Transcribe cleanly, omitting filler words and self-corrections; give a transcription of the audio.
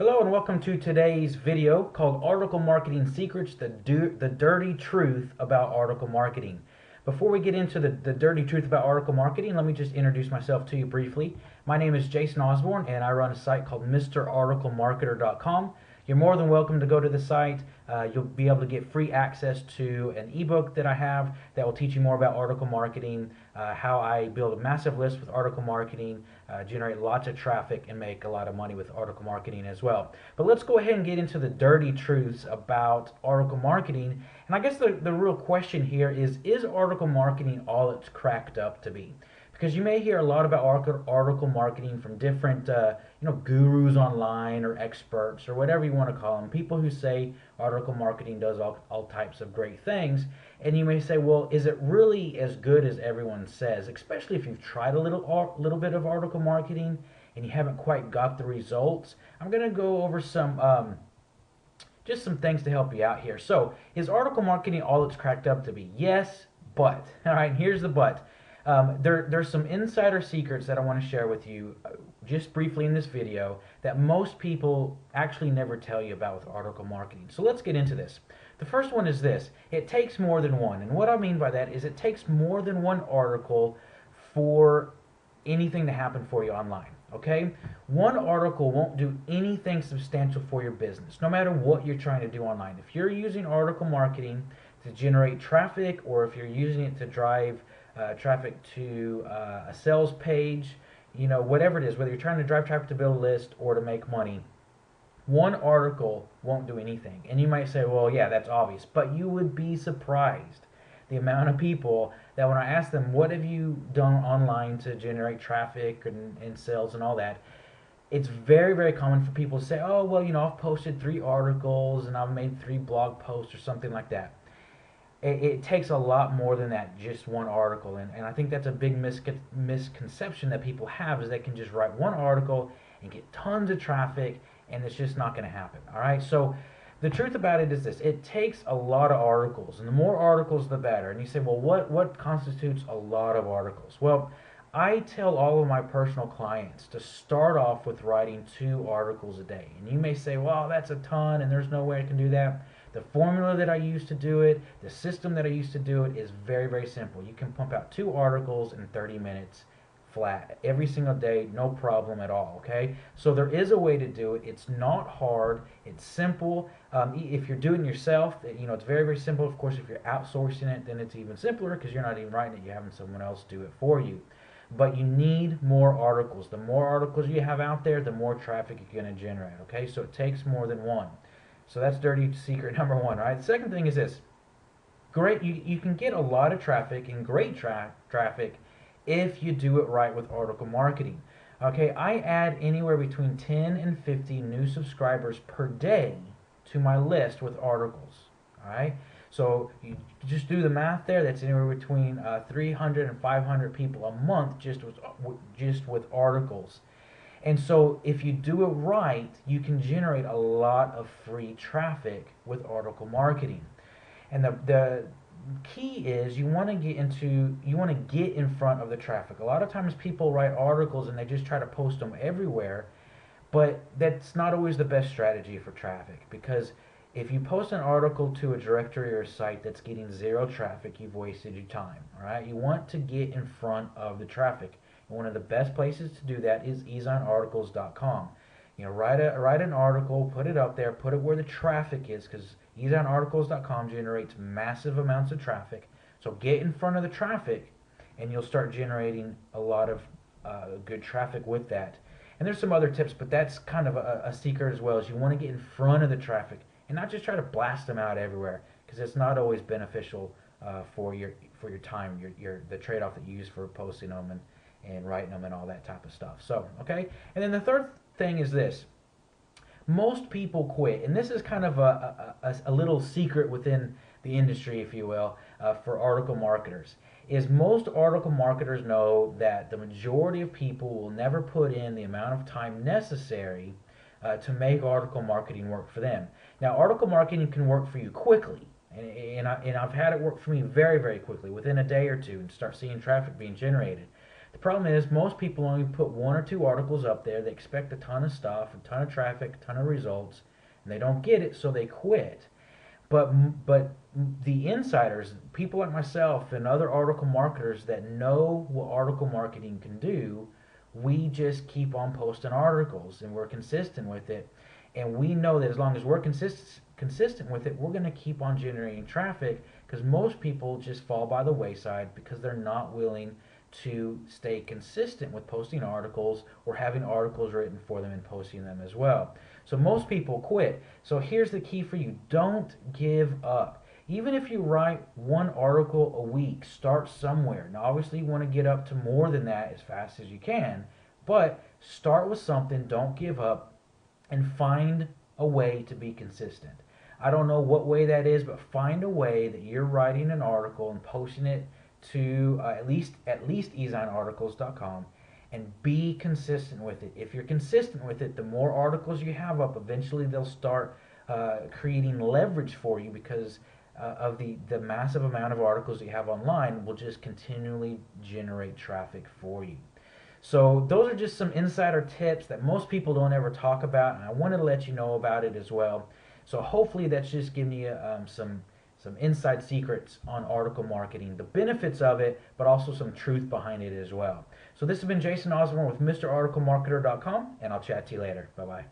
Hello and welcome to today's video called Article Marketing Secrets, the dirty truth about article marketing. Before we get into the dirty truth about article marketing, let me just introduce myself to you briefly. My name is Jason Osborne and I run a site called MrArticleMarketer.com. You're more than welcome to go to the site. You'll be able to get free access to an ebook that I have that will teach you more about article marketing, how I build a massive list with article marketing, generate lots of traffic, and make a lot of money with article marketing as well. But let's go ahead and get into the dirty truths about article marketing. And I guess the real question here is article marketing all it's cracked up to be? Because you may hear a lot about article marketing from different gurus online or experts or whatever you want to call them, people who say article marketing does all types of great things. And you may say, well, is it really as good as everyone says, especially if you've tried a little bit of article marketing and you haven't quite got the results? I'm going to go over just some things to help you out here. So is article marketing all it's cracked up to be? Yes, but. All right, here's the but. There's some insider secrets that I want to share with you just briefly in this video that most people actually never tell you about with article marketing. So let's get into this. The first one is this: it takes more than one. And what I mean by that is it takes more than one article for anything to happen for you online. Okay? One article won't do anything substantial for your business, no matter what you're trying to do online. If you're using article marketing to generate traffic, or if you're using it to drive traffic to a sales page, whatever it is, whether you're trying to drive traffic to build a list or to make money, one article won't do anything. And you might say, well, yeah, that's obvious, but you would be surprised the amount of people that when I ask them, what have you done online to generate traffic and sales and all that, it's very, very common for people to say, oh, well, I've posted 3 articles and I've made 3 blog posts or something like that. It takes a lot more than that, just one article. And I think that's a big misconception that people have, is they can just write one article and get tons of traffic, and it's just not going to happen. All right, so the truth about it is this: it takes a lot of articles, and the more articles the better. And you say, well, what constitutes a lot of articles? Well, I tell all of my personal clients to start off with writing 2 articles a day. And you may say, well, that's a ton and there's no way I can do that. The formula that I use to do it, the system that I use to do it, is very, very simple. You can pump out 2 articles in 30 minutes flat every single day, no problem at all. Okay, so there is a way to do it. It's not hard, it's simple. If you're doing it yourself, it's very, very simple. Of course, if you're outsourcing it, then it's even simpler, because you're not even writing it, you're having someone else do it for you. But you need more articles. The more articles you have out there, the more traffic you're going to generate. Okay, so it takes more than one. So that's dirty secret number 1. All right, the second thing is this: great, you can get a lot of traffic and great traffic if you do it right with article marketing. Okay, I add anywhere between 10 and 50 new subscribers per day to my list with articles. All right, so you just do the math there. That's anywhere between 300 and 500 people a month just with articles. And so if you do it right, you can generate a lot of free traffic with article marketing. And the key is you want to get in front of the traffic. A lot of times people write articles and they just try to post them everywhere, but that's not always the best strategy for traffic, because if you post an article to a directory or a site that's getting 0 traffic, you've wasted your time. All right, you want to get in front of the traffic. And one of the best places to do that is ezonarticles.com. Write an article, put it up there, put it where the traffic is, because ezonarticles.com generates massive amounts of traffic. So get in front of the traffic, and you'll start generating a lot of good traffic with that. And there's some other tips, but that's kind of a secret as well. Is you want to get in front of the traffic and not just try to blast them out everywhere, because it's not always beneficial for your time, the trade-off that you use for posting them and writing them and all that type of stuff. So, okay. And then the third thing is this: most people quit, and this is kind of a little secret within the industry, if you will, for article marketers, is most article marketers know that the majority of people will never put in the amount of time necessary to make article marketing work for them. Now, article marketing can work for you quickly, and I've had it work for me very, very quickly, within a day or two, and start seeing traffic being generated. The problem is most people only put one or two articles up there. They expect a ton of stuff, a ton of traffic, a ton of results, and they don't get it, so they quit. But the insiders, people like myself and other article marketers that know what article marketing can do, we just keep on posting articles and we're consistent with it. And we know that as long as we're consistent with it, we're going to keep on generating traffic, because most people just fall by the wayside because they're not willing to stay consistent with posting articles or having articles written for them and posting them as well. So most people quit. So here's the key for you: don't give up. Even if you write one article a week, start somewhere. Now, obviously, you want to get up to more than that as fast as you can, but start with something, don't give up, and find a way to be consistent. I don't know what way that is, but find a way that you're writing an article and posting it to at least ezinearticles.com, and be consistent with it. If you're consistent with it, the more articles you have up, eventually they'll start creating leverage for you, because of the massive amount of articles that you have online will just continually generate traffic for you. So those are just some insider tips that most people don't ever talk about, and I wanted to let you know about it as well. So hopefully that's just giving you some inside secrets on article marketing, the benefits of it, but also some truth behind it as well. So this has been Jason Osborne with MrArticleMarketer.com, and I'll chat to you later. Bye-bye.